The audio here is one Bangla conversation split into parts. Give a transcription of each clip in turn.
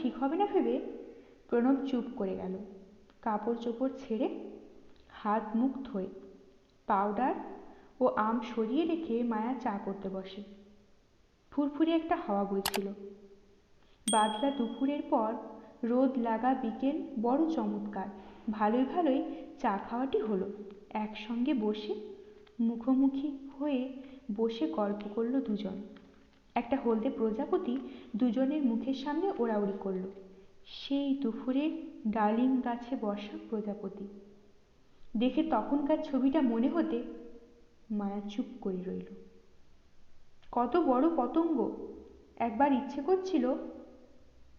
ঠিক হবে না ভেবে প্রণব চুপ করে গেল। কাপড় চোপড় ছেড়ে হাত মুখ ধোয় পাউডার ও আম সরিয়ে রেখে মায়া চা করতে বসে। ফুরফুরে একটা হাওয়া বইছিল। বাদলা দুপুরের পর রোদ লাগা বিকেল বড় চমৎকার। ভালোই ভালোই চা খাওয়াটি হলো। একসঙ্গে বসে মুখোমুখি হয়ে বসে গল্প করলো দুজন। একটা হলদে প্রজাপতি দুজনের মুখের সামনে ওড়াউড়ি করলো। সেই দুপুরে ডালিম গাছে বসা প্রজাপতি দেখে তখনকার ছবিটা মনে হতে মায়া চুপ করে রইল। কত বড় পতঙ্গ! একবার ইচ্ছে করছিল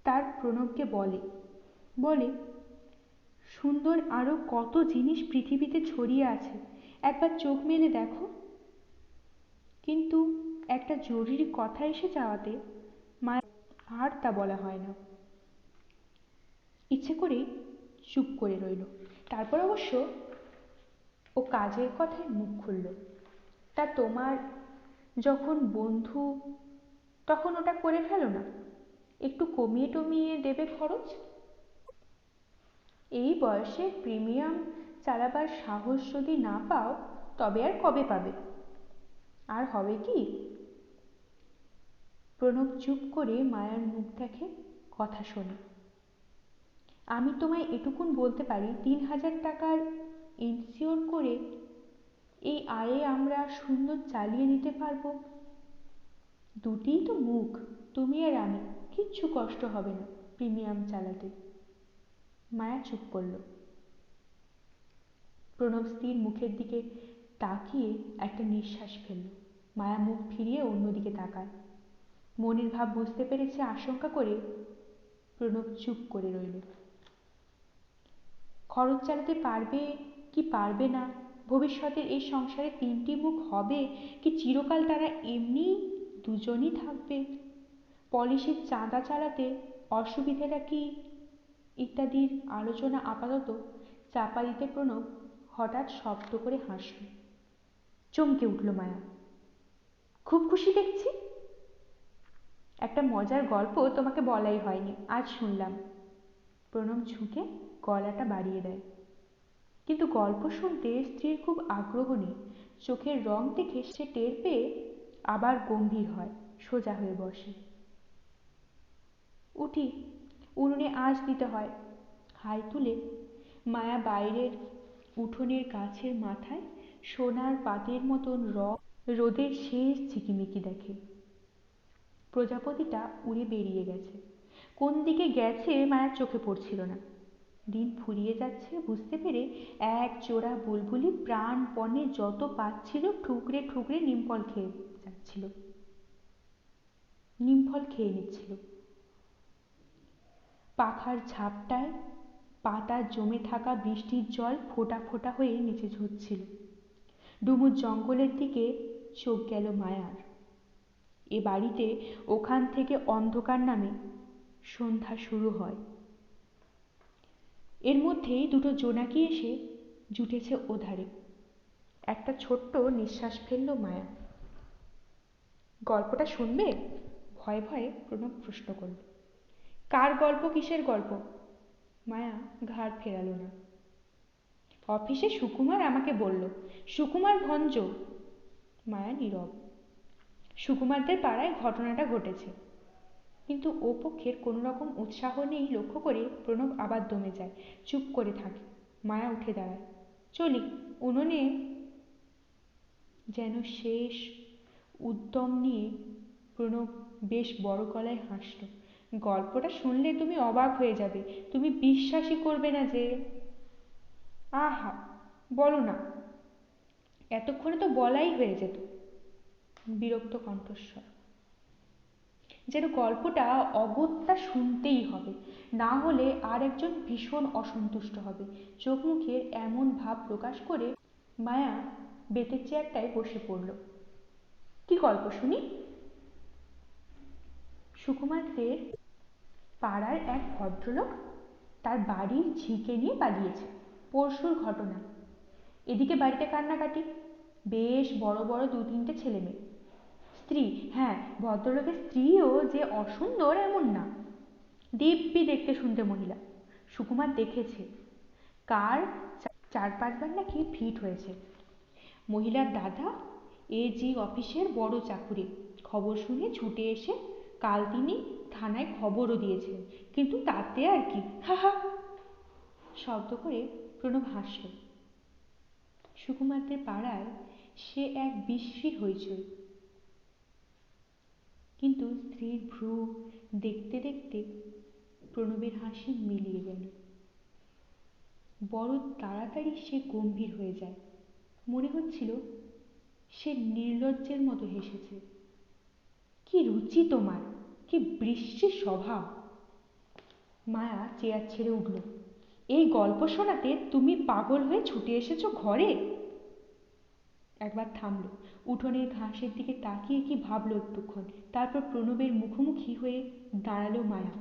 তার প্রণবকে বলে সুন্দর আরো কত জিনিস পৃথিবীতে ছড়িয়ে আছে, একবার চোখ মেলে দেখো। কিন্তু একটা জরুরি কথা এসে যাওয়াতে মায়া আর তা বলা হয় না। ইচ্ছে করেই চুপ করে রইল। তারপর অবশ্য ও কাজের কথায় মুখ খুলল। তা তোমার যখন বন্ধু তখন ওটা করে ফেলো না, একটু কমিয়ে টমিয়ে দেবে খরচ। এই বয়সে প্রিমিয়াম চালাবার সাহস যদি না পাও তবে আর কবে পাবে? আর হবে কি? প্রণব চুপ করে মায়ার মুখ দেখে কথা শোনে। আমি তোমায় এটুকুন বলতে পারি ৩,০০০ টাকার ইনসিওর করে এই আয়ে আমরা সুন্দর চালিয়ে নিতে পারবো। দুটিই তো মুখ, তুমি আর আমি, কিচ্ছু কষ্ট হবে না প্রিমিয়াম চালাতে। মায়া চুপ করল। প্রণব স্থির মুখের দিকে তাকিয়ে একটা নিঃশ্বাস ফেলল। মায়া মুখ ফিরিয়ে অন্যদিকে তাকায়। মনের ভাব বুঝতে পেরেছে আশঙ্কা করে প্রণব চুপ করে রইল। খরচ চালাতে পারবে কি পারবে না, ভবিষ্যতের এই সংসারে তিনটি মুখ হবে কি চিরকাল তারা এমনি দুজনই থাকবে, পলিশির চাঁদা চালাতে অসুবিধাটা কি ইত্যাদির আলোচনা আপাতত চাপা দিতে প্রণব হঠাৎ শব্দ করে হাসল। চমকে উঠল মায়া। খুব খুশি দেখছি। একটা মজার গল্প তোমাকে বলাই হয়নি, আজ শুনলাম। প্রণব ঝুঁকে গলাটা বাড়িয়ে দেয়। কিন্তু গল্প শুনতে স্ত্রীর খুব আগ্রহ নেই। চোখের রং দেখে সে টের পেয়ে আবার গম্ভীর হয়, সোজা হয়ে বসে। উঠি, উনুনে আঁচ দিতে হয়। হাই তুলে মায়া বাইরের উঠোনের গাছের মাথায় সোনার পাতের মতন রোদের শেষ ঝিকিমিকি দেখে। প্রজাপতিটা উড়ে বেরিয়ে গেছে। কোন দিকে গেছে মায়ার চোখে পড়ছিল না। দিন ফুরিয়ে যাচ্ছে বুঝতে পেরে এক জোড়া বুলবুলি প্রাণপণে যত পাচ্ছিল ঠুকরে ঠুকরে নিমফল খেয়ে নিচ্ছিল। পাখার ঝাপটায় পাতা জমে থাকা বৃষ্টির জল ফোঁটা ফোঁটা হয়ে নিচে ঝরছিল। ডুমুর জঙ্গলের দিকে চোখ গেল মায়ার। এ বাড়িতে ওখান থেকে অন্ধকার নামে সন্ধ্যা শুরু হয়। এর মধ্যেই দুটো জোনাকি এসে জুটেছে ওধারে। একটা ছোট্ট নিঃশ্বাস ফেলল মায়া। গল্পটা শুনবে? ভয়ে ভয়ে প্রণব প্রশ্ন করল। কার গল্প? কিসের গল্প? মায়া ঘাড় ফেরাল না। অফিসে সুকুমার আমাকে বলল। সুকুমার ভঞ্জ। মায়া নীরব। সুকুমারদের পাড়ায় ঘটনাটা ঘটেছে। কিন্তু ও পক্ষের কোনো রকম উৎসাহ নেই লক্ষ্য করে প্রণব আবার দমে যায়, চুপ করে থাকে। মায়া উঠে দাঁড়ায়। চলি, উনুনে। যেন শেষ উদ্যম নিয়ে প্রণব বেশ বড় গলায় হাসল। গল্পটা শুনলে তুমি অবাক হয়ে যাবে, তুমি বিশ্বাসই করবে না যে। আহা, বলো না, এতক্ষণে তো বলাই হয়ে যেত। বিরক্ত কণ্ঠস্বর। যেন গল্পটা অগত্যা শুনতেই হবে, না হলে আর একজন ভীষণ অসন্তুষ্ট হবে। চোখ মুখে এমন ভাব প্রকাশ করে মায়া বেতের চেয়ারটায় বসে পড়ল। কি গল্প শুনি? সুকুমারদের পাড়ার এক ভদ্রলোক তার বাড়ির ঝিকে নিয়ে পালিয়েছে। পরশুর ঘটনা। এদিকে বাড়িতে কান্নাকাটি। বেশ বড় বড় ২-৩টে ছেলে মেয়ে। স্ত্রী, হ্যাঁ, ভদ্রলোকের স্ত্রীও যে অসুন্দর এমন না। দিব্যি দেখতে শুনতে মহিলা। সুকুমার দেখেছে কার 4-5 বার নাকি ফিট হয়েছে। মহিলার দাদা এজি অফিসের বড় চাকুরে। খবর শুনে ছুটে এসে কাল তিনি থানায় খবরও দিয়েছেন, কিন্তু তাতে আর কি, হা হা শব্দ করে প্রণব হাসল। সুকুমারদের পাড়ায় সে এক বিশ্রী হইচই। কিন্তু স্ত্রীর ভ্রু দেখতে দেখতে প্রণবের হাসি মিলিয়ে গেল। বড় তাড়াতাড়ি সে গম্ভীর হয়ে যায়। মনে হচ্ছিল সে নির্লজ্জের মতো হেসেছে। কি রুচি তোমার, কি বৃষ্টি স্বভাব। মায়া চেয়ার ছেড়ে উঠল। এই গল্প শোনাতে তুমি পাগল হয়ে ছুটে এসেছো ঘরে? একবার থামল, উঠোনের ঘাসের দিকে তাকিয়ে কি ভাবলো একটুক্ষণ, তারপর প্রণবের মুখোমুখি হয়ে দাঁড়ালো মায়া।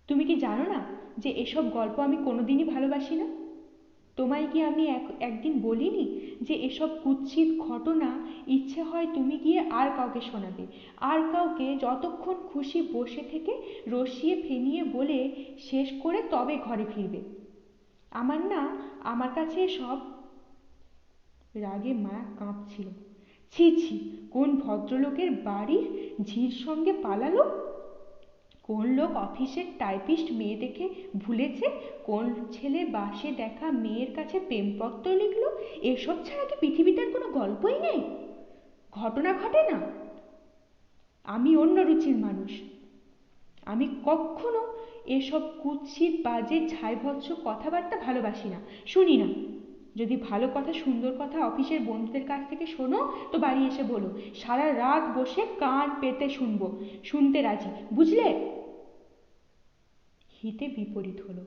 তুমি কি জানো না যে এসব গল্প আমি কোনোদিনই ভালোবাসি না? তোমায় কি আমি একদিন বলিনি যে এসব কুৎসিত ঘটনা ইচ্ছে হয় তুমি গিয়ে আর কাউকে শোনাবে, আর কাউকে যতক্ষণ খুশি বসে থেকে রসিয়ে ফেনিয়ে বলে শেষ করে তবে ঘরে ফিরবে। আমার কাছে সব। রাগে মায়া কাঁপছিল। ছি ছি, কোন ভদ্রলোকের বাড়ির ঝির সঙ্গে পালালো? কোন লোক অফিসের টাইপিস্ট মেয়ে দেখে ভুলেছে? কোন ছেলে বাসে দেখা মেয়ের কাছে প্রেমপত্র লিখলো? এসব ছাড়া কি পৃথিবীতে আর কোনো গল্পই নেই, ঘটনা ঘটে না? আমি অন্য রুচির মানুষ। আমি কখনো এসব কুৎসিত বাজে ছাইভৎস কথাবার্তা ভালোবাসি না, শুনি না। যদি ভালো কথা সুন্দর কথা অফিসের বন্ধুদের কাছ থেকে শোনো তো বাড়ি এসে বলো, সারা রাত বসে কান পেতে শুনবো, শুনতে রাজি, বুঝলে? হিতে বিপরীত হলো।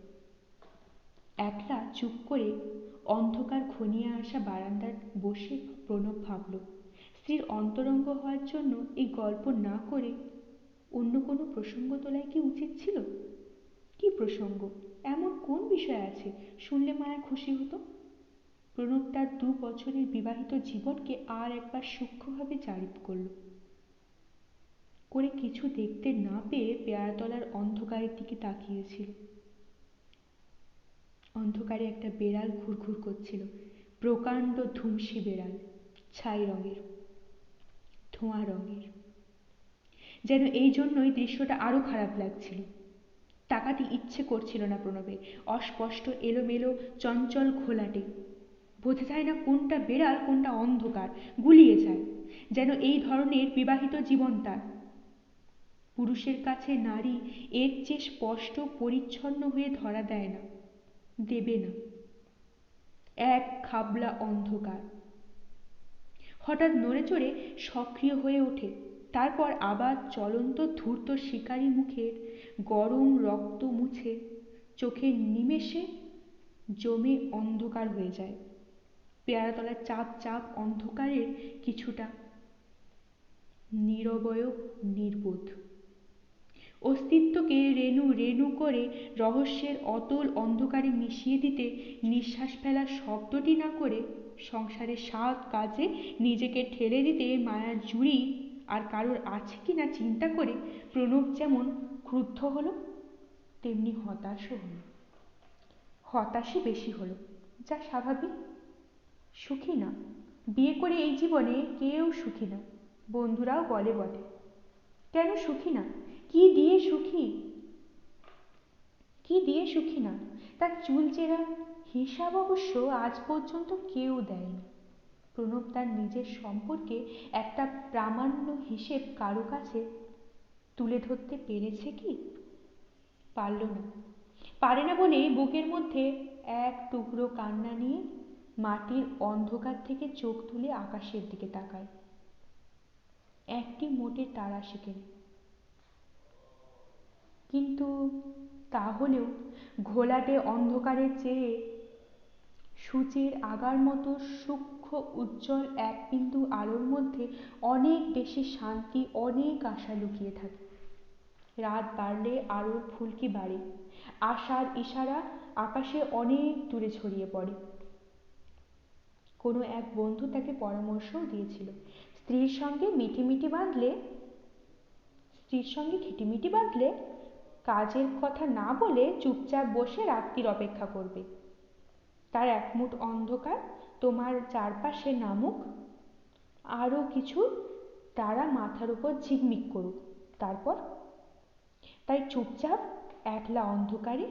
একলা চুপ করে অন্ধকার ঘনিয়ে আসা বারান্দায় বসে প্রণব ভাবল, স্ত্রীর অন্তরঙ্গ হওয়ার জন্য এই গল্প না করে অন্য কোনো প্রসঙ্গ তোলাই কি উচিত ছিল? কি প্রসঙ্গ? এমন কোন বিষয় আছে শুনলে মায়া খুশি হতো? প্রণব তার 2 বছরের বিবাহিত জীবনকে আর একবার সূক্ষ্মভাবে জারিপ করল। করে কিছু দেখতে না পেয়ে পেয়ারাতলার অন্ধকারের দিকে তাকিয়েছিল। অন্ধকারে একটা বেড়াল ঘুরঘুর করছিল, প্রকাণ্ড ধুমসি বেড়াল, ছাই রঙের, ধোঁয়া রঙের। যেন এই জন্যই দৃশ্যটা আরো খারাপ লাগছিল। তাকাতে ইচ্ছে করছিল না প্রণবের। অস্পষ্ট এলোমেলো চঞ্চল ঘোলাটে, বোঝা যায় না কোনটা বেড়াল কোনটা অন্ধকার, গুলিয়ে যায়। যেন এই ধরনের বিবাহিত জীবন তার। পুরুষের কাছে নারী এর চেয়ে স্পষ্ট পরিচ্ছন্ন হয়ে ধরা দেয় না, দেবে না। এক খাবলা অন্ধকার। হঠাৎ নড়ে চড়ে সক্রিয় হয়ে ওঠে, তারপর আবার চলন্ত ধূর্ত শিকারী মুখের গরম রক্ত মুছে চোখের নিমেষে জমে অন্ধকার হয়ে যায়। পেয়ারাতলার চাপ চাপ অন্ধকারের কিছুটা নিরবয়ব নির্বোধ অস্তিত্বকে রেণু রেণু করে রহস্যের অতল অন্ধকারে মিশিয়ে দিতে নিঃশ্বাস ফেলার শব্দটি না করে সংসারের সাত কাজে নিজেকে ঠেলে দিতে মায়ার জুড়ি আর কারোর আছে কিনা চিন্তা করে প্রণব যেমন ক্রুদ্ধ হলো তেমনি হতাশও হলো। হতাশই বেশি হলো, যা স্বাভাবিক। সুখী না, বিয়ে করে এই জীবনে কেউ সুখী না, বন্ধুরাও বলে বটে। কেন সুখী না? কি দিয়ে সুখী? কি দিয়ে সুখী না তার চুলচেরা হিসাব অবশ্য আজ পর্যন্ত কেউ দেয়নি। প্রণব তার নিজের সম্পর্কে একটা প্রামাণ্য হিসেব কারো কাছে তুলে ধরতে পেরেছে কি? পারল না। পারে না বলেই বুকের মধ্যে এক টুকরো কান্না নিয়ে মাটির অন্ধকার থেকে চোখ তুলে আকাশের দিকে তাকায়। একটি মোটে তারা শেখেনি। কিন্তু তাহলেও ঘোলাটে অন্ধকারের চেয়ে সূচের আগার মতো সূক্ষ্ম উজ্জ্বল এক বিন্দু আলোর মধ্যে অনেক বেশি শান্তি, অনেক আশা লুকিয়ে থাকে। রাত বাড়লে আলোর ফুলকি বাড়ে, আশার ইশারা আকাশে অনেক দূরে ছড়িয়ে পড়ে। কোনো এক বন্ধু তাকে পরামর্শও দিয়েছিল, স্ত্রীর সঙ্গে খিটিমিটি বাঁধলে কাজের কথা না বলে চুপচাপ বসে রাত্রির অপেক্ষা করবে। তার একমুঠ অন্ধকার তোমার চারপাশে নামুক, আরও কিছু তারা মাথার উপর ঝিকমিক করুক, তারপর? তাই চুপচাপ একলা অন্ধকারে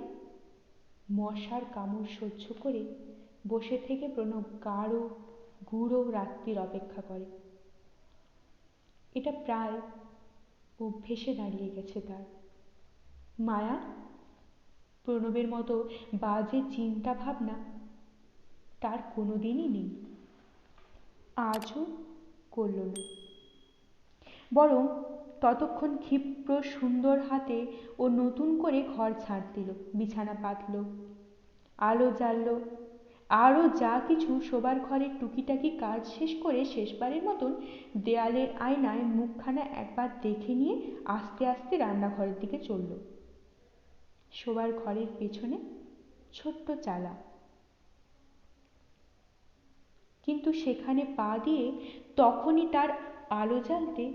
মশার কামড় সহ্য করে বসে থেকে প্রণব গাঢ় গূঢ় রাত্রির অপেক্ষা করে। এটা প্রায় অভ্যেসে দাঁড়িয়ে গেছে তার। মায়া প্রণবের মতো বাজে চিন্তা ভাবনা তার কোনোদিনই নেই, আজও করল না। বরং ততক্ষণ ক্ষিপ্র সুন্দর হাতে ও নতুন করে ঘর ছাড় দিল, বিছানা পাতল, আলো জ্বালল, আরও যা কিছু শোবার ঘরের টুকিটাকি কাজ শেষ করে শেষবারের মতন দেয়ালের আয়নায় মুখখানা একবার দেখে নিয়ে আস্তে আস্তে রান্নাঘরের দিকে চলল। শোবার ঘরের পেছনে ছোট্ট চালা, কিন্তু সেখানে পা দিয়ে তখনই তার আলো জ্বালতে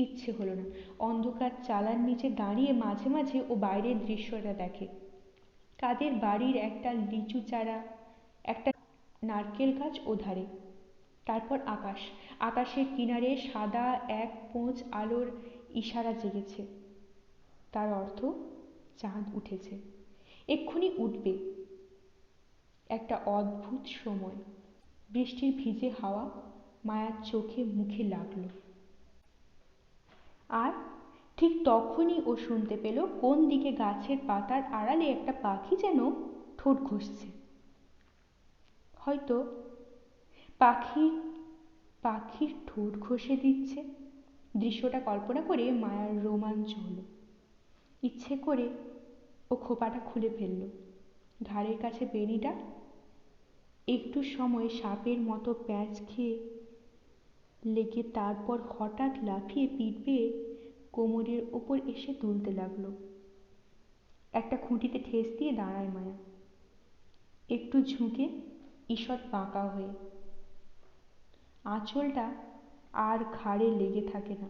ইচ্ছে হলো না। অন্ধকার চালার নিচে দাঁড়িয়ে মাঝে মাঝে ও বাইরের দৃশ্যটা দেখে। কাদের বাড়ির একটা লিচু চারা, একটা নারকেল গাছ ওধারে, তারপর আকাশ, আকাশের কিনারে সাদা এক পোঁচ আলোর ইশারা জেগেছে। তার অর্থ চাঁদ উঠেছে, এক্ষুনি উঠবে। একটা অদ্ভুত সময়। বৃষ্টির ভিজে হাওয়া মায়ার চোখে মুখে লাগলো, আর ঠিক তখনই ও শুনতে পেল কোন দিকে গাছের পাতার আড়ালে একটা পাখি যেন ঠোঁট ঘষছে। হয়তো পাখির পাখির ঠোঁট ঘষে দিচ্ছে। দৃশ্যটা কল্পনা করে মায়ার রোমাঞ্চ হলো। ইচ্ছে করে ও খোপাটা খুলে ফেলল। ঘাড়ের কাছে বেণীটা একটু সময় সাপের মতো প্যাঁচ খেয়ে লেগে তারপর হঠাৎ লাফিয়ে পিঠ বেয়ে কোমরের ওপর এসে তুলতে লাগলো। একটা খুঁটিতে ঠেস দিয়ে দাঁড়ায় মায়া, একটু ঝুঁকে, ঈষৎ বাঁকা হয়ে। আঁচলটা আর ঘাড়ে লেগে থাকে না,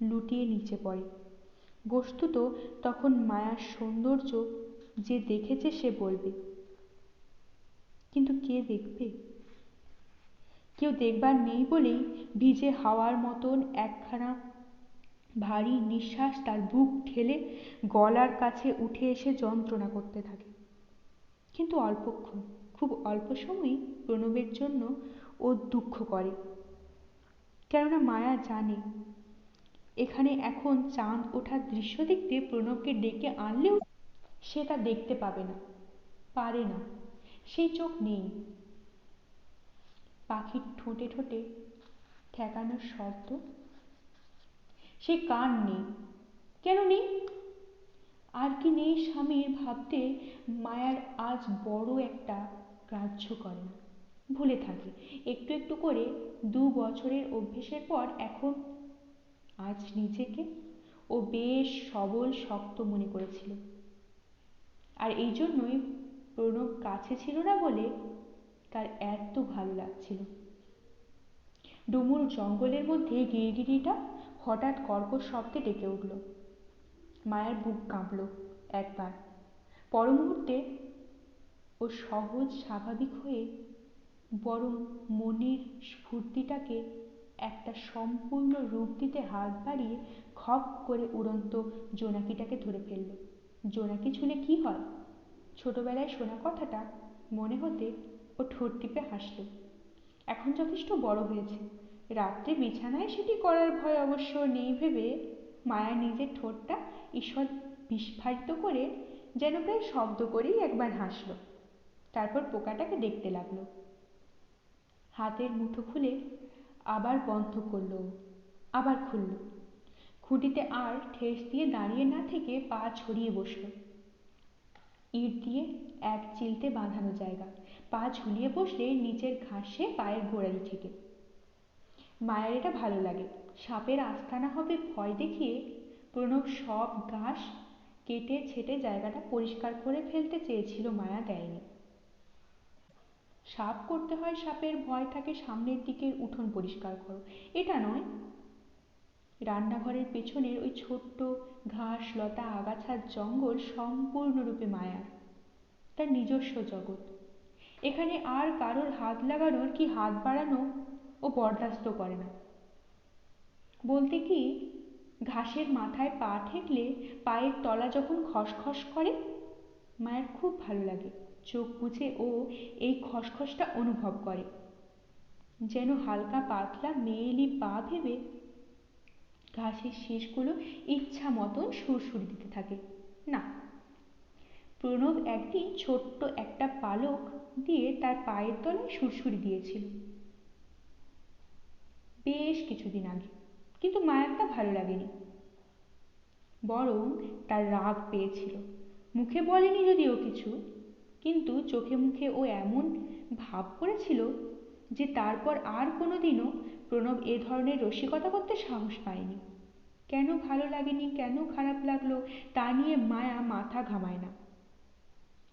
লুটিয়ে নিচে পড়ে। বস্তুত তখন মায়ার সৌন্দর্য যে দেখেছে সে বলবে, কিন্তু কে দেখবে? কেউ দেখবার নেই বলেই ভিজে হাওয়ার মতন একখানা ভারী নিঃশ্বাস তার বুক ঠেলে গলার কাছে উঠে এসে যন্ত্রণা করতে থাকে। কিন্তু অল্পক্ষণ, খুব অল্প সময়ই প্রণবের জন্য ও দুঃখ করে। কেননা মায়া জানে এখানে এখন চাঁদ ওঠার দৃশ্য দেখতে প্রণবকে ডেকে আনলেও সে তা দেখতে পাবে না, পারে না, সেই চোখ নেই। পাখির ঠোঁটে ঠোঁটে ঠেকানোর শব্দ, সে কান নেই। কেন নেই? আর কি নেই স্বামীর ভাবতে মায়ার আজ বড় একটা গ্রাহ্য করে না, ভুলে থাকে একটু একটু করে। 2 বছরের অভ্যেসের পর এখন আজ নিজেকে ও বেশ সবল শক্ত মনে করেছিল। আর এই জন্যই প্রণব কাছে ছিল না বলে তার এত ভালো লাগছিল। ডুমুর জঙ্গলের মধ্যে গিরগিটিটা হঠাৎ কর্কশ শব্দে ডেকে উঠল। মায়ের বুক কাঁপল একবার, পর মুহূর্তে ও সহজ স্বাভাবিক হয়ে বরং মনের স্ফূর্তিটাকে একটা সম্পূর্ণ রূপ দিতে হাত বাড়িয়ে খপ করে উড়ন্ত জোনাকিটাকে ধরে ফেলল। জোনাকি ছুঁলে কি হয়, ছোটবেলায় শোনা কথাটা মনে হতে ও ঠোঁট টিপে হাসল। এখন যথেষ্ট বড় হয়েছে, রাত্রে বিছানায় সেটি করার ভয় অবশ্য নেই ভেবে মায়া নিজের ঠোঁটটা ঈষৎ বিস্ফারিত করে যেন প্রায় শব্দ করেই একবার হাসল। তারপর পোকাটাকে দেখতে লাগলো। হাতের মুঠো খুলে আবার বন্ধ করল, আবার খুলল। খুঁটিতে আর ঠেস দিয়ে দাঁড়িয়ে না থেকে পা ছড়িয়ে বসল। ইট দিয়ে এক চিলতে বাঁধানো জায়গা, পা ঝুলিয়ে বসলে নিচের ঘাসে পায়ের গোড়ালি থেকে। মায়ের এটা ভালো লাগে। সাপের আস্তানা হবে ভয় দেখিয়ে প্রণব সব ঘাস কেটে ছেটে জায়গাটা পরিষ্কার করে ফেলতে চেয়েছিল, মায়া দেয়নি। সাপ করতে হয় সাপের ভয় থাকে সামনের দিকের উঠোন পরিষ্কার করো, এটা নয়। রান্নাঘরের পেছনের ওই ছোট্ট ঘাস লতা আগাছার জঙ্গল সম্পূর্ণরূপে মায়ার, তার নিজস্ব জগৎ। এখানে আর কারোর হাত লাগানোর কি হাত বাড়ানো ও বরদাস্ত করে না। বলতে কি, ঘাসের মাথায় পা ঠেকলে পায়ের তলা যখন খসখস করে, মায়ের খুব ভালো লাগে। চোখ বুজে ও এই খসখসটা অনুভব করে, যেন হালকা পাতলা মেয়েলি পা ভেবে ঘাসের শীষগুলো ইচ্ছা মতন সুরসুর দিতে থাকে। না, প্রণব একদিন ছোট্ট একটা পালক দিয়ে তার পায়ের তলায় সুরসুরি দিয়েছিল, বেশ কিছুদিন আগে। কিন্তু মায়ের তা ভালো লাগেনি, বরং তার রাগ পেয়েছিল। মুখে বলেনি যদিও কিছু, কিন্তু চোখে মুখে ও এমন ভাব করেছিল যে তারপর আর কোনোদিনও প্রণব এ ধরনের রসিকতা করতে সাহস পায়নি। কেন ভালো লাগেনি, কেন খারাপ লাগলো, তা নিয়ে মায়া মাথা ঘামায় না।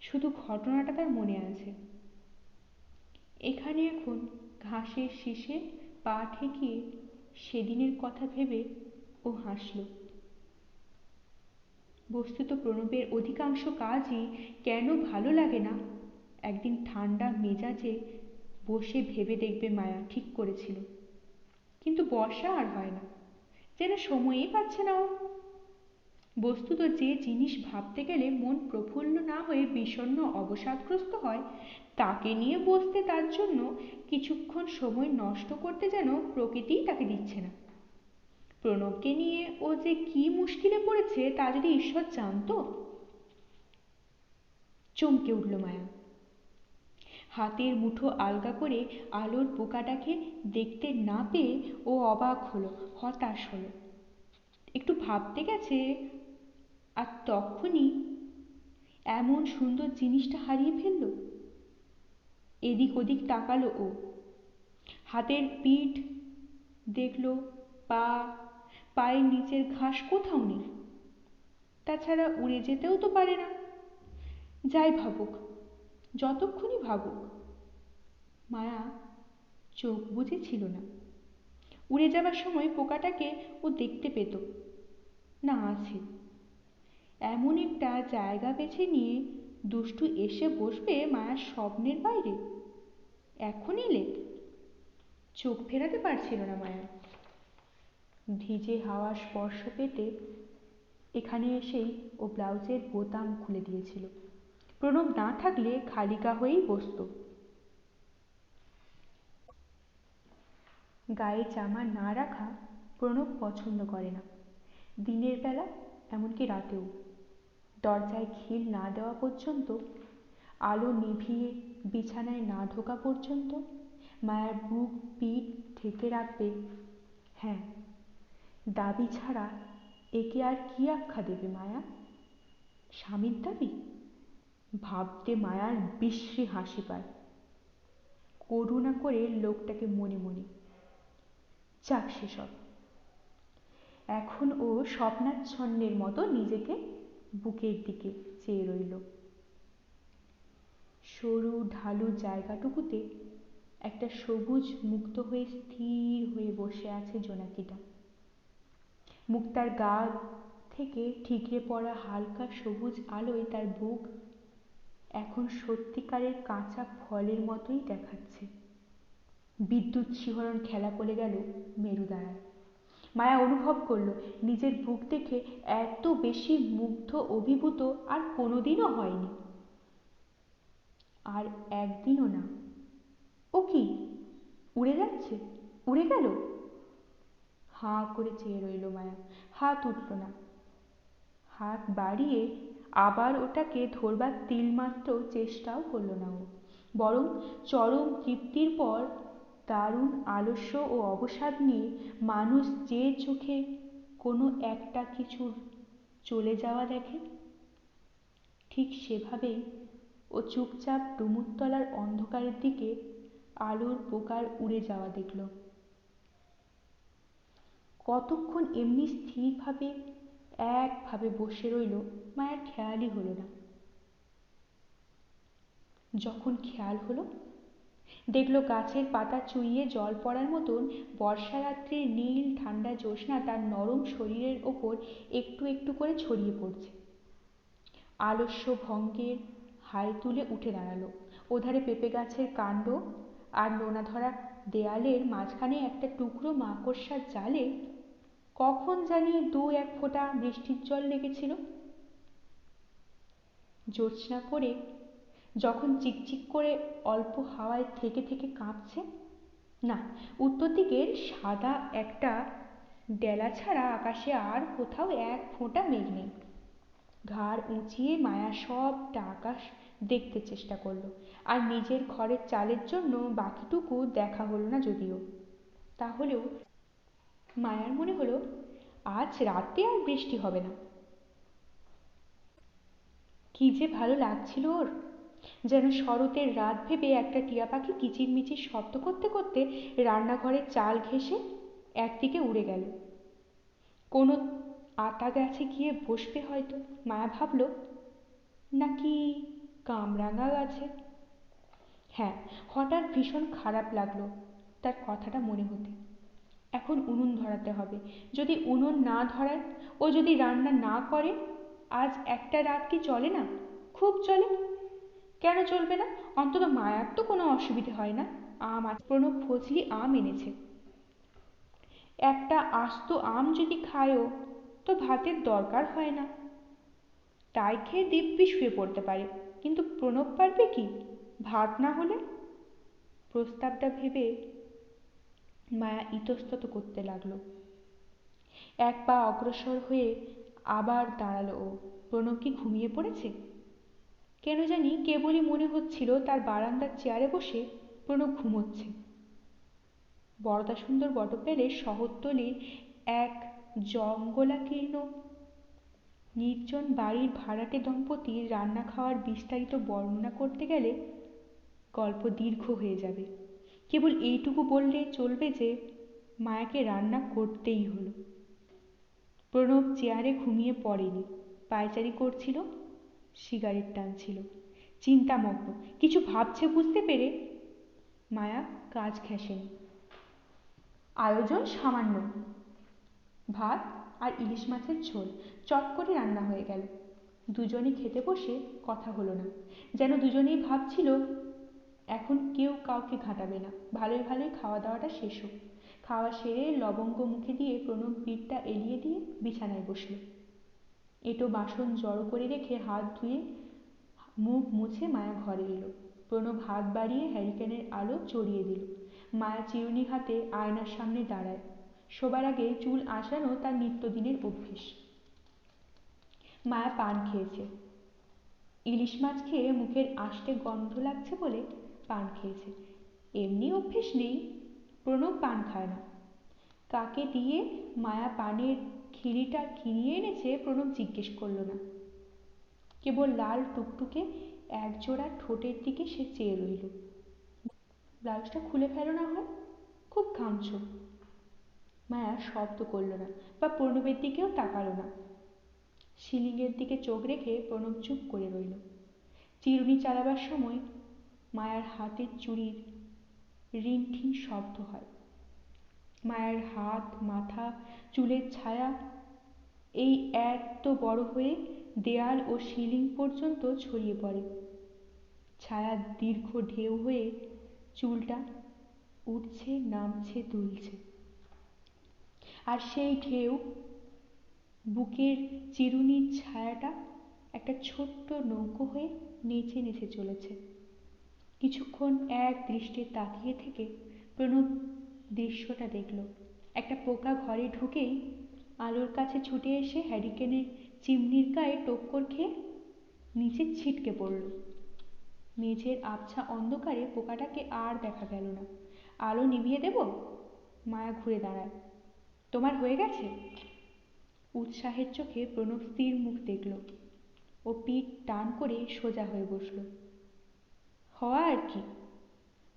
শুধু ঘটনাটা তার মনে আছে। এখানে এখন ঘাসের শীষে পা ঠেকিয়ে সেদিনের কথা ভেবে ও হাসল। বস্তুত প্রণবের অধিকাংশ কাজই কেন ভালো লাগে না, একদিন ঠান্ডা মেজাজে বসে ভেবে দেখবে মায়া ঠিক করেছিল। কিন্তু বর্ষা আর হয় না, যেন সময়ই পাচ্ছে না ও। বস্তুত যে জিনিস ভাবতে গেলে মন প্রফুল্ল না হয়ে বিষণ্ণ অবসাদগ্রস্ত হয়, তাকে নিয়ে বসতে তার জন্য কিছুক্ষণ সময় নষ্ট করতে যেন প্রকৃতিই তাকে দিচ্ছে না। প্রণবকে নিয়ে ও যে কি মুশকিলে পড়েছে তা যদি ঈশ্বর জানতো। চমকে উঠল মায়া। হাতের মুঠো আলগা করে আলোর পোকাটাকে দেখতে না পেয়ে ও অবাক হলো, হতাশ হলো। একটু ভাবতে গেছে, আর তখনই এমন সুন্দর জিনিসটা হারিয়ে ফেলল। এদিক ওদিক তাকালো ও, হাতের পিঠ দেখলো, পা, পায়ের নিচের ঘাস কোথাও নেই। তাছাড়া উড়ে যেতেও তো পারে না। যাই ভাবুক, যতক্ষণই ভাবুক, মায়া চোখ বুজেছিল না। উড়ে যাবার সময় পোকাটাকে ও দেখতে পেত না, আছে এমন একটা জায়গা বেছে নিয়ে দুষ্টু এসে বসবে মায়ার স্বপ্নের বাইরে। এখন এলে চোখ ফেরাতে পারছিল না মায়া। ভিজে হাওয়ার স্পর্শ পেতে এখানে এসেই ও ব্লাউজের বোতাম খুলে দিয়েছিল। প্রণব না থাকলে খালি গা হয়েই বসত। গায়ে জামা না রাখা প্রণব পছন্দ করে না, দিনের বেলা এমনকি রাতেও। দরজায় খিল না দেওয়া পর্যন্ত, আলো নিভিয়ে বিছানায় না ঢোকা পর্যন্ত মায়ার বুক পিঠ ঢেকে রাখবে। হ্যাঁ, দাবি ছাড়া একে আর কি আখ্যা দেবে মায়া? স্বামীর দাবি? ভাবতে মায়ার বিশ্রী হাসি পায়। করুণা করে লোকটাকে মনে মনে। যাক সেসব, এখন ও স্বপ্নাচ্ছন্নের মতো নিজেকে বুকের দিকে চেয়ে রইল। সরু ঢালু জায়গাটুকুতে একটা সবুজ মুক্ত হয়ে স্থির হয়ে বসে আছে জোনাকিটা। মুক্তার গা থেকে ঠিকরে পড়া হালকা সবুজ আলোয় তার বুক এখন সত্যিকারের কাঁচা ফলের মতোই দেখাচ্ছে। বিদ্যুৎ শিহরণ খেলা করে গেল মেরুদাঁড়ায়। মায়া অনুভব করল নিজের বুক দেখে এত বেশি মুগ্ধ অভিভূত আর কোনোদিনও হয়নি, আর একদিনও না। ও কি উড়ে যাচ্ছে, উড়ে গেল? হাঁ করে চেয়ে রইল মায়া। হাত উঠল না। হাত বাড়িয়ে আবার ওটাকে ধরবার তিলমাত্র চেষ্টাও করল না ও, বরং চরম তৃপ্তির পর দারুণ আলস্য ও অবসাদ নিয়ে মানুষ যে চোখে কোনো একটা কিছুর চলে যাওয়া দেখে, ঠিক সেভাবেই ও চুপচাপ ডুমুরতলার অন্ধকারের দিকে আলোর পোকার উড়ে যাওয়া দেখল। কতক্ষণ এমনি স্থিরভাবে একভাবে বসে রইল মায়ের খেয়ালই হলো না। যখন খেয়াল হলো, দেখলো গাছের পাতা চুইয়ে জল পড়ার মতন বর্ষা রাত্রির নীল ঠান্ডা জ্যোৎস্না তার নরম শরীরের ওপর একটু একটু করে ছড়িয়ে পড়ছে। আলস্য ভঙ্গের হাই তুলে উঠে দাঁড়ালো। ওধারে পেঁপে গাছের কাণ্ড আর নোনা ধরা দেয়ালের মাঝখানে একটা টুকরো মাকড়সার জালে কখন জানি 2-1 ফোঁটা বৃষ্টির জল লেগেছিল। জ্যোৎস্না পড়ে যখন চিকচিক করে অল্প হাওয়ায় থেকে থেকে কাঁপছে, না, উত্তর দিকের সাদা একটা ডেলা ছাড়া আকাশে আর কোথাও 1 ফোঁটা মেঘ নেই। ঘাড় উঁচিয়ে মায়া সবটা আকাশ দেখতে চেষ্টা করলো, আর নিজের ঘরের চালের জন্য বাকিটুকু দেখা হলো না যদিও। তাহলেও মায়ার মনে হলো আজ রাতে আর বৃষ্টি হবে না। কি যে ভালো লাগছিল ওর, যেন শরতের রাত ভেবে একটা টিয়া পাখি কিচিরমিচির শব্দ করতে করতে রান্নাঘরের চাল ঘেঁষে একদিকে উড়ে গেল। কোনো আতা গাছে গিয়ে বসবে হয়তো, মায়া ভাবল, নাকি কামরাঙা গাছে। হ্যাঁ, হঠাৎ ভীষণ খারাপ লাগলো তার কথাটা মনে হতে। এখন উনুন ধরাতে হবে। যদি উনুন না ধরায়, ও যদি রান্না না করে, আজ একটা রাত কি চলে না? খুব চলে। কেন চলবে না? অন্তত মায়ার তো কোনো অসুবিধে হয় না। আম আছে, প্রণব ফজলি আম এনেছে। একটা আস্ত আম যদি খায়ও তো ভাতের দরকার হয় না। তাই খেয়ে দিব্যি শুয়ে পড়তে পারে। কিন্তু প্রণব পারবে কি ভাত না হলে? প্রস্তাবটা ভেবে মায়া ইতস্তত করতে লাগলো। এক পা অগ্রসর হয়ে আবার দাঁড়ালো ও। প্রণব কি ঘুমিয়ে পড়েছে? কেন জানি কেবলই মনে হচ্ছিল তার বারান্দার চেয়ারে বসে প্রণব ঘুমোচ্ছে। বরদাসুন্দর বটব্যালের শহরতলির এক জঙ্গলাকীর্ণ নির্জন বাড়ির ভাড়াটে দম্পতির রান্না খাওয়ার বিস্তারিত বর্ণনা করতে গেলে গল্প দীর্ঘ হয়ে যাবে। কেবল এইটুকু বললে চলবে যে মায়াকে রান্না করতেই হলো। প্রণব চেয়ারে ঘুমিয়ে পড়েনি, পায়চারি করছিল, সিগারেট টানছিল, চিন্তামগ্ন, কিছু ভাবছে বুঝতে পেরে। মায়া কাজ ঘেঁষেনি। আয়োজন সামান্য, ভাত আর ইলিশ মাছের ঝোল চট করে রান্না হয়ে গেল। দুজনে খেতে বসে কথা হলো না, যেন দুজনেই ভাবছিল এখন কেউ কাউকে ঘাঁটাবে না, ভালোই ভালোই খাওয়া দাওয়াটা শেষ হোক। খাওয়া সেরে লবঙ্গ মুখে দিয়ে প্রণব পিঠটা এলিয়ে দিয়ে বিছানায় বসল। এঁটো বাসন জড়ো করে রেখে হাত ধুয়ে মুখ মুছে মায়া ঘরে এলো। প্রণব হাত বাড়িয়ে হ্যারিকেনের আলো চড়িয়ে দিল। মায়া চিরুনি হাতে আয়নার সামনে দাঁড়ায়। শোবার আগে চুল আঁচড়ানো তার নিত্যদিনের অভ্যেস। মায়া পান খেয়েছে। ইলিশ মাছ খেয়ে মুখের আষ্টে গন্ধ লাগছে বলে পান খেয়েছে। এমনি অভ্যেস নেই, প্রণব পান খায় না। কাকে দিয়ে মায়া পানের খিলিটা কিনিয়ে এনেছে প্রণব জিজ্ঞেস করল না। কেবল লাল টুকটুকে একজোড়া ঠোঁটের দিকে সে চেয়ে রইল। ব্লাউজটা খুলে ফেলো না হয়, খুব ঘামছো। মায়া শব্দ করল না, বা প্রণবের দিকেও তাকালো না। সিলিংয়ের দিকে চোখ রেখে প্রণব চুপ করে রইল। চিরুনি চালাবার সময় মায়ার হাতের চুড়ির রিনঠিন শব্দ হয়। মায়ের হাত, মাথা, চুলের ছায়া এই এত বড় হয়ে দেয়াল ও সিলিং পর্যন্ত ছড়িয়ে পড়ে। ছায়া দীর্ঘ ঢেউ হয়ে চুলটা উঠছে, নামছে, দুলছে। আর সেই ঢেউ বুকের চিরুনির ছায়াটা একটা ছোট্ট নৌকো হয়ে নেচে নেচে চলেছে। কিছুক্ষণ এক দৃষ্টে তাকিয়ে থেকে প্রণব দৃশ্যটা দেখল। একটা পোকা ঘরে ঢুকেই আলোর কাছে ছুটে এসে হ্যারিকেনের চিমনির গায়ে টক্কর খেয়ে নিচে ছিটকে পড়ল। মেঝের আবছা অন্ধকারে পোকাটাকে আর দেখা গেল না। আলো নিভিয়ে দেব? মায়া ঘুরে দাঁড়ায়। তোমার হয়ে গেছে? উৎসাহের চোখে প্রণব স্থির মুখ দেখল। ও পিঠ টান করে সোজা হয়ে বসল। হওয়া আর কি।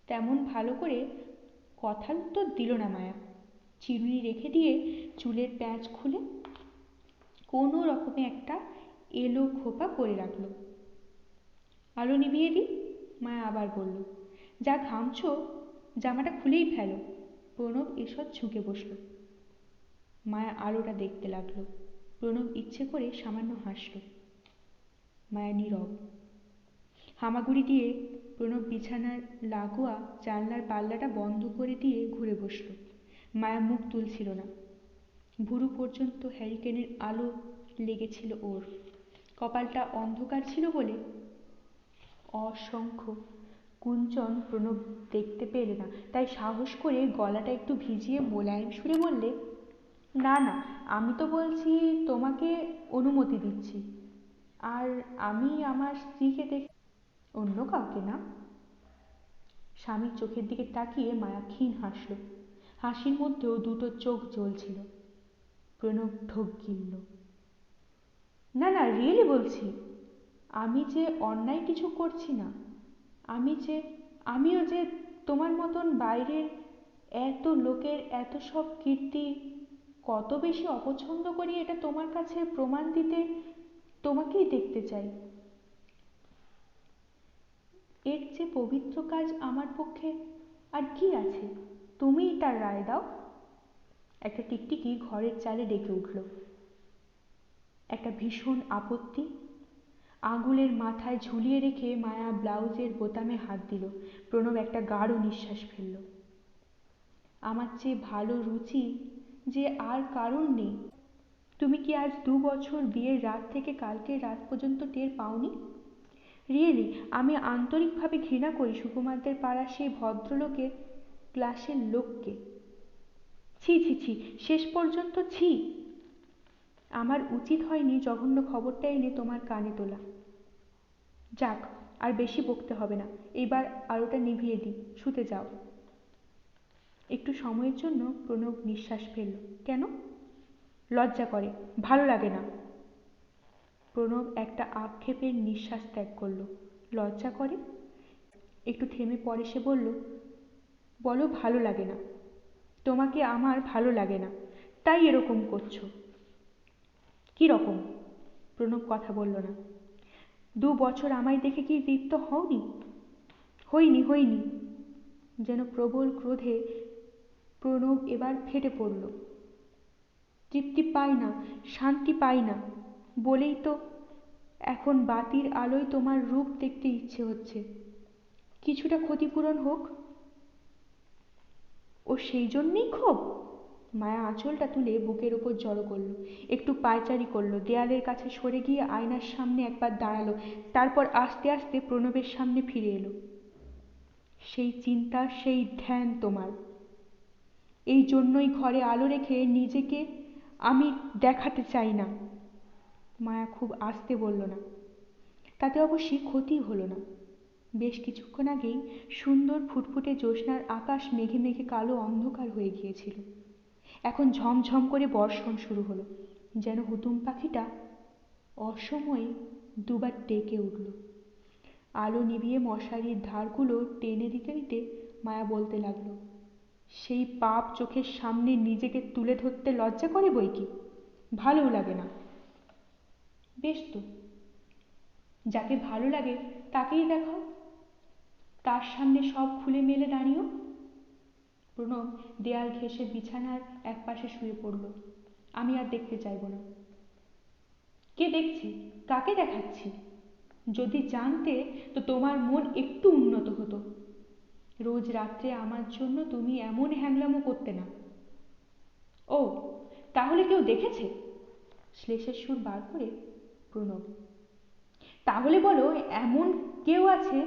তেমন ভালো করে কথার উত্তর দিল না মায়া। চিরুনি রেখে দিয়ে চুলের প্যাঁচ খুলে কোনো রকমে একটা এলো খোপা করে রাখল। আলো নিভিয়ে দিই? মায়া আবার বলল। যা ঘামছো জামাটা খুলেই ফেলো। প্রণব ঈষৎ ঝুঁকে বসল। মায়া আলোটা দেখতে লাগলো। প্রণব ইচ্ছে করে সামান্য হাসল। মায়া নীরব। হামাগুড়ি দিয়ে প্রণব বিছানার লাগোয়া জানলার পাল্লাটা বন্ধ করে দিয়ে ঘুরে বসল। মায়া মুখ তুলছিল না। ভুরু পর্যন্ত হ্যারিকেনের আলো লেগেছিল ওর। কপালটা অন্ধকার ছিল বলে অসংখ্য কুঞ্চন প্রণব দেখতে পেলে না। তাই সাহস করে গলাটা একটু ভিজিয়ে মোলায়েম সুরে বললে, না না, আমি তো বলছি তোমাকে অনুমতি দিচ্ছি। আর আমি আমার স্ত্রীকে দেখে, অন্য কাউকে না। স্বামীর চোখের দিকে তাকিয়ে মায়া ক্ষীণ হাসল। হাসির মধ্যেও দুটো চোখ জ্বলছিল। প্রণব ঢোক গিলল। না না, রিয়েলি বলছি, আমি যে অন্যায় কিছু করছি না। আমিও যে তোমার মতন বাইরের এত লোকের এত সব কীর্তি কত বেশি অপছন্দ করি এটা তোমার কাছে প্রমাণ দিতে তোমাকেই দেখতে চাই। এর যে পবিত্র কাজ আমার পক্ষে আর কি আছে? তুমিই তার রায় দাও। একটা টিকটিকি ঘরের চালে ডেকে উঠল। একটা ভীষণ আপত্তি আঙুলের মাথায় ঝুলিয়ে রেখে মায়া ব্লাউজের বোতামে হাত দিল। প্রণব একটা গাঢ় নিঃশ্বাস ফেলল। আমার চেয়ে ভালো রুচি যে আর কারণ নেই। তুমি কি আজ 2 বছর বিয়ের রাত থেকে কালকের রাত পর্যন্ত টের পাওনি? রিয়েলি আমি আন্তরিকভাবে ঘৃণা করি সুকুমারদের পাড়ার সেই ভদ্রলোকের ক্লাসের লোককে। ছি ছি ছি, শেষ পর্যন্ত ছি। আমার উচিত হয়নি জঘন্য খবরটা এনে তোমার কানে তোলা। যাক, আর বেশি বকতে হবে না। এইবার আলোটা নিভিয়ে দিই, শুতে যাও। একটু সময়ের জন্য প্রণব নিঃশ্বাস ফেলল। কেন? লজ্জা করে, ভালো লাগে না। প্রণব একটা আক্ষেপের নিঃশ্বাস ত্যাগ করল। লজ্জা করে? একটু থেমে পরে সে বলল, বলো ভালো লাগে না। তোমাকে আমার ভালো লাগে না, তাই এরকম করছো। কি রকম? প্রণব কথা বলল না। 2 বছর আমায় দেখে কি তৃপ্ত হওনি? হইনি। যেন প্রবল ক্রোধে প্রণব এবার ফেটে পড়ল। তৃপ্তি পাই না, শান্তি পাই না বলেই তো এখন বাতির আলোয় তোমার রূপ দেখতে ইচ্ছে হচ্ছে। কিছুটা ক্ষতিপূরণ হোক। ও সেই জন্যেই ক্ষোভ? মায়া আঁচলটা তুলে বুকের ওপর জড়ো করল। একটু পায়চারি করল। দেয়ালের কাছে সরে গিয়ে আয়নার সামনে একবার দাঁড়ালো। তারপর আস্তে আস্তে প্রণবের সামনে ফিরে এলো। সেই চিন্তা, সেই ধ্যান তোমার। এই জন্যই ঘরে আলো রেখে নিজেকে আমি দেখাতে চাই না। মায়া খুব আস্তে বলল না। তাতে অবশ্যই ক্ষতি হলো না। বেশ কিছুক্ষণ আগেই সুন্দর ফুটফুটে জ্যোৎস্নার আকাশ মেঘে মেঘে কালো অন্ধকার হয়ে গিয়েছিল। এখন ঝমঝম করে বর্ষণ শুরু হলো। যেন হুতুম পাখিটা অসময়ে দুবার ডেকে উঠল। আলো নিভিয়ে মশারির ধারগুলো টেনে দিতে দিতে মায়া বলতে লাগলো, সেই পাপ চোখের সামনে নিজেকে তুলে ধরতে লজ্জা করে বই কি, ভালোও লাগে না। বেশ তো, যাকে ভালো লাগে তাকেই দেখাও, তার সামনে সব খুলে মেলে দাঁড়িয়েও। প্রণব দেয়াল ঘেঁষে বিছানার একপাশে শুয়ে পড়ল। আমি আর দেখতে চাইব না। কে দেখছে? কাকে দেখাচ্ছি? যদি জানতে তো তোমার মন একটু উন্নত হতো। রোজ রাত্রে আমার জন্য তুমি এমন হ্যাংলামো করতে না। ও, তাহলে কেউ দেখেছে? শ্লেষের সুর বার করে প্রণব, তাহলে বলো এমন কেউ আছে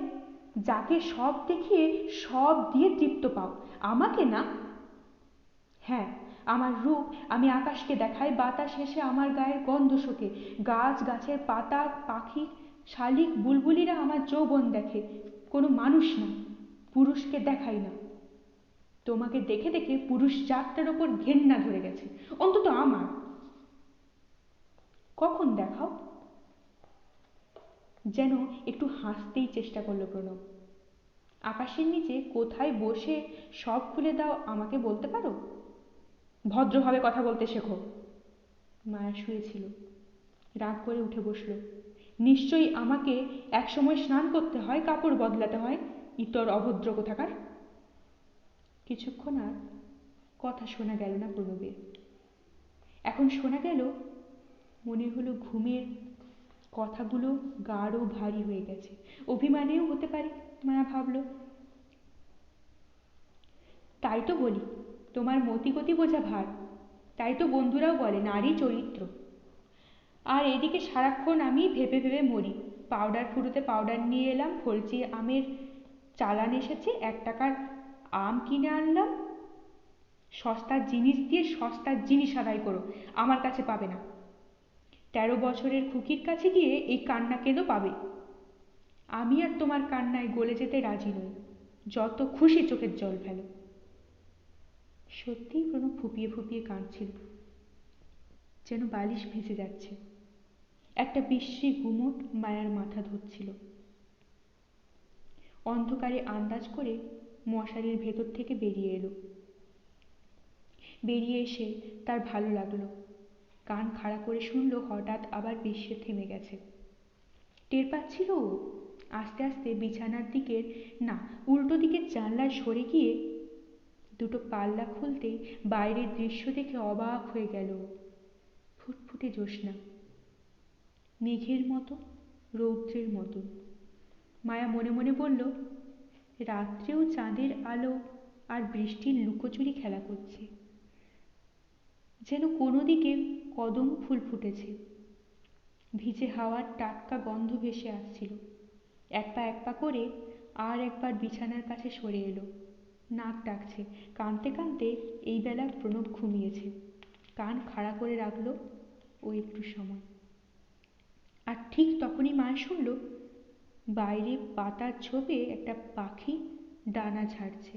যাকে সব দেখিয়ে সব দিয়ে তৃপ্ত পাও, আমাকে না? হ্যাঁ, আমার রূপ আমি আকাশকে দেখাই, বাতাস এসে আমার গায়ের গন্ধ শোকে, গাছ গাছের পাতা পাখি শালিক বুলবুলিরা আমার যৌবন দেখে, কোনো মানুষ না, পুরুষকে দেখাই না। তোমাকে দেখে দেখে পুরুষ জাতটার ওপর ঘেন্না ধরে গেছে, অন্তত আমার। কখন দেখাও? যেন একটু হাসতেই চেষ্টা করলো প্রণব। আকাশের নিচে কোথায় বসে সব খুলে দাও আমাকে বলতে পারো? ভদ্রভাবে কথা বলতে শেখো। মায়া শুয়েছিল, রাগ করে উঠে বসল। নিশ্চয়ই আমাকে একসময় স্নান করতে হয়, কাপড় বদলাতে হয়, ইতর অভদ্র কোথাকার। কিছুক্ষণ আর কথা শোনা গেল না প্রণবের। এখন শোনা গেল, মনে হলো ঘুমের কথাগুলো গাঢ় ভারী হয়ে গেছে। অভিমানেও হতে পারে, মায়া ভাবল। তাই তো বলি, তোমার মতিগতি বোঝা ভার। তাই তো বন্ধুরাও বলে নারী চরিত্র। আর এদিকে সারাক্ষণ আমি ভেবে ভেবে মরি। পাউডার ফুরোতে পাউডার নিয়ে এলাম, ফলচি আমের চালান এসেছে, 1 টাকার আম কিনে আনলাম। সস্তার জিনিস দিয়ে সস্তার জিনিস আদায় করো, আমার কাছে পাবে না। 13 বছরের খুকির কাছে গিয়ে এই কান্না কেঁদো পাবে। আমি আর তোমার কান্নায় গলে যেতে রাজি নই, যত খুশি চোখের জল ফেলো। সত্যিই প্রণব ফুপিয়ে ফুপিয়ে কাঁদছিল, যেন বালিশ ভেসে যাচ্ছে। একটা বিশ্রী গুমট মায়ার মাথা ধরছিল। অন্ধকারে আন্দাজ করে মশারির ভেতর থেকে বেরিয়ে এলো। বেরিয়ে এসে তার ভালো লাগলো। কান খাড়া করে শুনল হঠাৎ আবার বৃষ্টি থেমে গেছে। টের পাচ্ছিল ও। আস্তে আস্তে বিছানার দিকের না, উল্টো দিকের জানলায় সরে গিয়ে দুটো পাল্লা খুলতেই বাইরের দৃশ্য দেখে অবাক হয়ে গেল। ফুটফুটে জ্যোৎস্না, মেঘের মতো, রৌদ্রের মতো। মায়া মনে মনে বলল, রাত্রেও চাঁদের আলো আর বৃষ্টির লুকোচুরি খেলা করছে। যেন কোনো দিকে কদম ফুল ফুটেছে। ভিজে হাওয়ার টাটকা গন্ধ ভেসে আসছিল। এক পা করে আর একবার বিছানার কাছে সরে এলো। নাক ডাকছে। কাঁদতে কাঁদতে এই বেলা প্রণব ঘুমিয়েছে। কান খাড়া করে রাখল ও একটু সময়। আর ঠিক তখনই মায়া শুনল, বাইরে পাতার ঝোপে একটা পাখি ডানা ঝাড়ছে।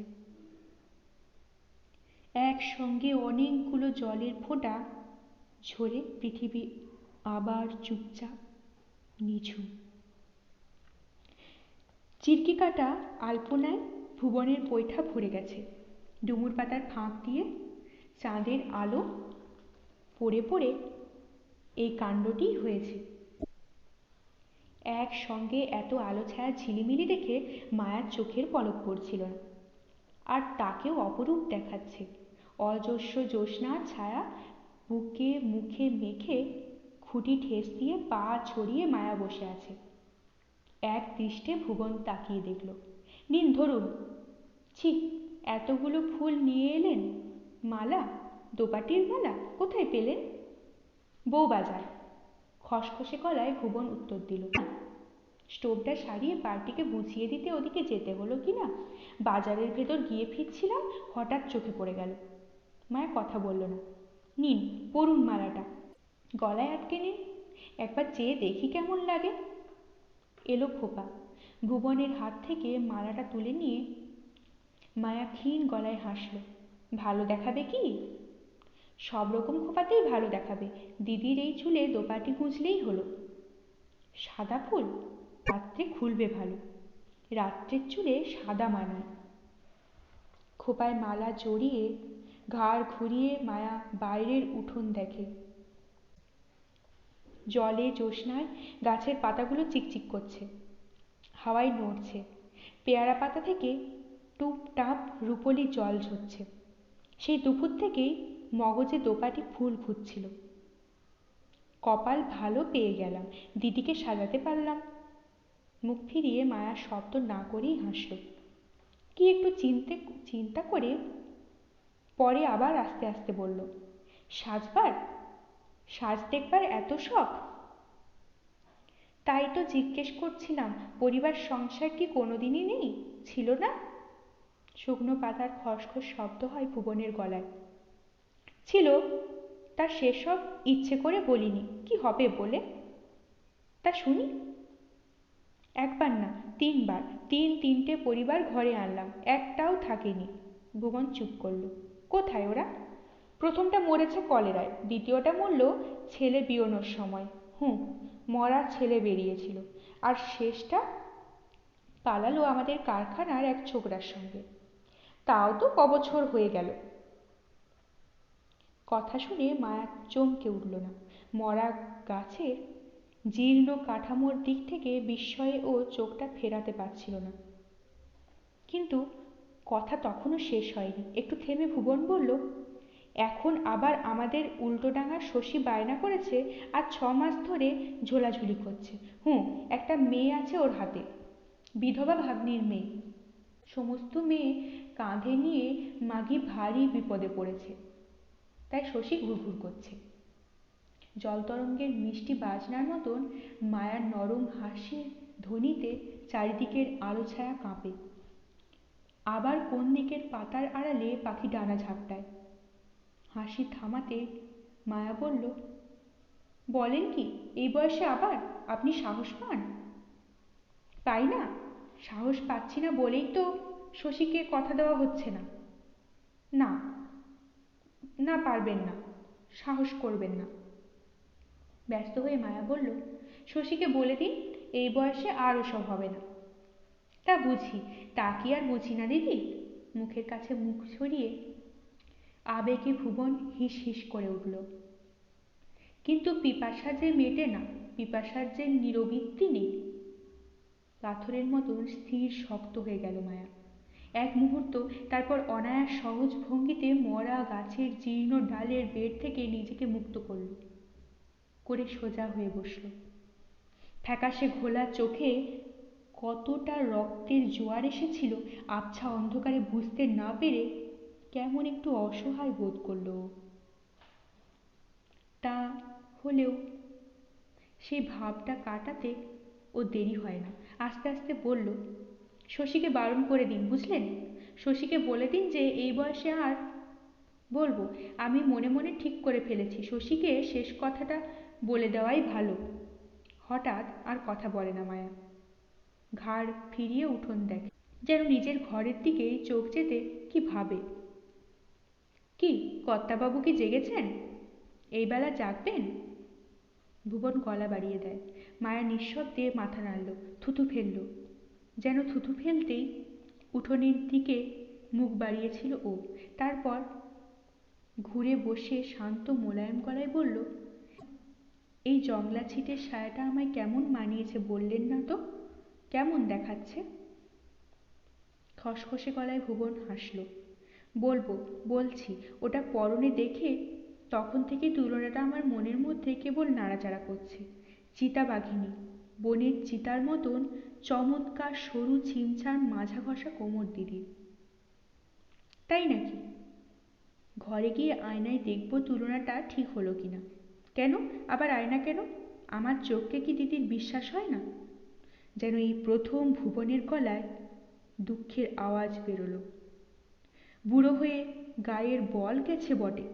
একসঙ্গে অনেকগুলো জলের ফোঁটা ঝরে পৃথিবী আবার চুপচাপ, নিঝুম। চিরকি কাটা আলপনায় ভুবনের পৈঠা ভরে গেছে। ডুমুর পাতার ফাঁক দিয়ে চাঁদের আলো পড়ে পড়ে এই কাণ্ডটি হয়েছে। একসঙ্গে এত আলো ছায়া ঝিলিমিলি দেখে মায়ার চোখের পলক পড়ছিল না। আর তাকেও অপরূপ দেখাচ্ছে। অজস্র জ্যোৎস্নার ছায়া বুকে মুখে মেখে খুঁটি ঠেস দিয়ে পা ছড়িয়ে মায়া বসে আছে। এক দৃষ্টে ভুবন তাকিয়ে দেখল। নিন ধরুন। ছি, এতগুলো ফুল নিয়ে এলেন? মালা, দোপাটির মালা কোথায় পেলেন? বউবাজার, খসখসে গলায় ভুবন উত্তর দিল। স্টোভটা সারিয়ে পার্টিকে বুঝিয়ে দিতে ওদিকে যেতে হলো কিনা। বাজারের ভেতর গিয়ে ফিরছিলাম, হঠাৎ চোখে পড়ে গেল। মায়া কথা বলল না। নিন, পরুন মালাটা, গলায় আটকে নিন, একবার চেয়ে দেখি কেমন লাগে। এলো খোপা। ভুবনের হাত থেকে মালাটা তুলে নিয়ে মায়া ক্ষীণ গলায় হাসল। ভালো দেখাবে কি? সব রকম খোপাতেই ভালো দেখাবে। দিদির এই চুলে দোপাটি গুঁজলেই হলো। সাদা ফুল রাত্রে খুলবে ভালো। রাত্রের চুলে সাদা মানায়। খোপায় মালা জড়িয়ে ঘাড় ঘুরিয়ে মায়া বাইরের উঠোন দেখে। জলে জ্যোৎস্নায় গাছের পাতাগুলো চিকচিক করছে, হাওয়ায় নড়ছে। পেয়ারা পাতা থেকে টুপটাপ রুপোলি জল ঝরছে। সেই দুপুর থেকেই মগজে দোপাটি ফুল ঘুরছিল। কপাল ভালো, পেয়ে গেলাম, দিদিকে সাজাতে পারলাম। মুখ ফিরিয়ে মায়া শব্দ না করেই হাসল। কি একটু চিন্তা করে পরে আবার আস্তে আস্তে বলল, সাজ দেখবার এত শখ? তাই তো জিজ্ঞেস করছিলাম, পরিবার সংসার কি কোনোদিনই নেই, ছিল না? শুকনো পাতার খসখস শব্দ হয় ভুবনের গলায়। ছিল, তা সেসব ইচ্ছে করে বলিনি। কি হবে বলে? তা শুনি। একবার না, 3 বার, 3টে পরিবার ঘরে আনলাম, একটাও থাকেনি। ভুবন চুপ করল। কোথায় ওরা? প্রথমটা মরেছে কলেরায়, দ্বিতীয়টা মরল ছেলে বিয়োনোর সময়। মরা ছেলে বেরিয়েছিল। আর শেষটা পালালো আমাদের কারখানার এক ছোকরার সঙ্গে। তাও তো কবছর হয়ে গেল। কথা শুনে মায়া চমকে উঠল না। মরা গাছের জীর্ণ কাঠামোর দিক থেকে বিস্ময়ে ও চোখটা ফেরাতে পারছিল না। কিন্তু কথা তখনও শেষ হয়নি। একটু থেমে ভুবন বলল, এখন আবার আমাদের উল্টোডাঙার শশী বায়না করেছে আর 6 মাস ধরে ঝোলাঝুলি করছে। একটা মেয়ে আছে ওর হাতে, বিধবা ভাগ্নির মেয়ে। সমস্ত মেয়ে কাঁধে নিয়ে মাগি ভারী বিপদে পড়েছে, তাই শশী ঘুরঘুর করছে। জলতরঙ্গের মিষ্টি বাজনার মতন মায়ার নরম হাসির ধ্বনিতে চারিদিকের আলো ছায়া কাঁপে। আবার কোন দিকের পাতার আড়ালে পাখি ডানা ঝাপটায়। হাসি থামাতে মায়া বলল, বলেন কি, এই বয়সে আবার আপনি সাহস পান? পাই না, সাহস পাচ্ছি না বলেই তো শশীকে কথা দেওয়া হচ্ছে না। না না, পারবেন না, সাহস করবেন না। ব্যস্ত হয়ে মায়া বলল, শশীকে বলে দিন এই বয়সে আর ওসব হবে না। তা বুঝি, তা কি আর বুঝি না দিদি? মুখের কাছে মুখ সরিয়ে আবেগে ভুবন হিস হিস করে উঠল। কিন্তু পিপাসা যে মেটে না, পিপাসার যে নিরবৃত্তি নেই। পাথরের মতন স্থির শক্ত হয়ে গেল মায়া এক মুহূর্ত। তারপর অনায়াস সহজ ভঙ্গিতে মরা গাছের জীর্ণ ডালের বেড় থেকে নিজেকে মুক্ত করল, করে সোজা হয়ে বসল। ফ্যাকাশে ঘোলা চোখে কতটা রক্তের জোয়ার এসেছিল আবছা অন্ধকারে বুঝতে না পেরে কেমন একটু অসহায় বোধ করল। তা হলেও সেই ভাবটা কাটাতে ও দেরি হয় না। আস্তে আস্তে বলল, শশীকে বারণ করে দিন, বুঝলেন? শশীকে বলে দিন যে এই বয়সে আর বলবো। আমি মনে মনে ঠিক করে ফেলেছি, শশীকে শেষ কথাটা বলে দেওয়াই ভালো। হঠাৎ আর কথা বলে না মায়া। ঘাড় ফিরিয়ে উঠোন দেখে, যেন নিজের ঘরের দিকেই চোখ যেতে কি ভাবে। কি কর্তাবাবু কি জেগেছেন? এই বেলা জাগবেন? ভুবন গলা বাড়িয়ে দেয়। মায়া নিঃশব্দে মাথা নাড়ল, থুথু ফেলল। যেন থুথু ফেলতেই উঠোনের দিকে মুখ বাড়িয়েছিল ও। তারপর ঘুরে বসে শান্ত মোলায়েম গলায় বলল, এই জংলা ছিটের সায়াটা আমায় কেমন মানিয়েছে বললেন না তো? কেমন দেখাচ্ছে? খসখসে গলায় ভুবন হাসল। বলবো, বলছি। ওটা পরনে দেখে তখন থেকে তুলনাটা আমার মনের মধ্যে কেবল নাড়াচাড়া করছে। চিতাবাঘিনী, বনের চিতার মতন চমৎকার সরু ছিমছাম মাঝা ঘষা কোমর দিদির। তাই নাকি? ঘরে গিয়ে আয়নায় দেখব তুলনাটা ঠিক হলো কিনা। কেন আবার আয়না কেন? আমার চোখকে কি দিদির বিশ্বাস হয় না? যেন এই প্রথম ভুবনের গলায় দুঃখের আওয়াজ বেরোলো। বুড়ো হয়ে গায়ের বল গেছে বটে,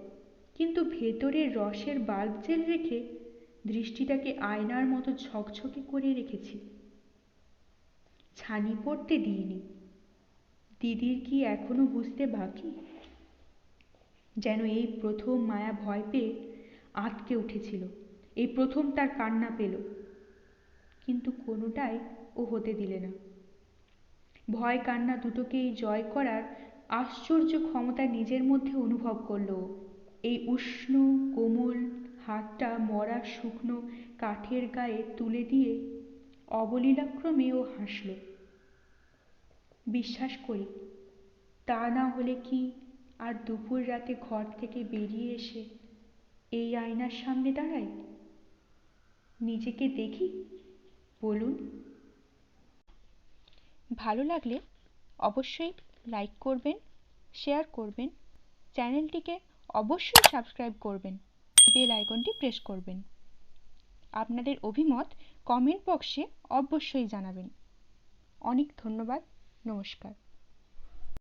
কিন্তু ভেতরের রসের বাল্ব জেল রেখে দৃষ্টিটাকে আয়নার মতো ঝকঝকে করে রেখেছি। ছানি পড়তে দিইনি। দিদির কি এখনো বুঝতে বাকি? যেন এই প্রথম মায়া ভয় পেয়ে আঁতকে উঠেছিল, এই প্রথম তার কান্না পেল। কিন্তু কোনোটাই ও হতে দিলে না। ভয় কান্না দুটোকেই জয় করার আশ্চর্য ক্ষমতা নিজের মধ্যে অনুভব করল। এই উষ্ণ কোমল হাতটা মরা শুকনো কাঠের গায়ে তুলে দিয়ে অবলীলাক্রমে ও হাসল। বিশ্বাস করি, তা না হলে কি আর দুপুর রাতে ঘর থেকে বেরিয়ে এসে এই আয়নার সামনে দাঁড়াই, নিজেকে দেখি? বলুন। ভালো লাগলে অবশ্যই লাইক করবেন, শেয়ার করবেন, চ্যানেলটিকে অবশ্যই সাবস্ক্রাইব করবেন, বেল আইকনটি প্রেস করবেন। আপনাদের অভিমত কমেন্ট বক্সে অবশ্যই জানাবেন। অনেক ধন্যবাদ। নমস্কার।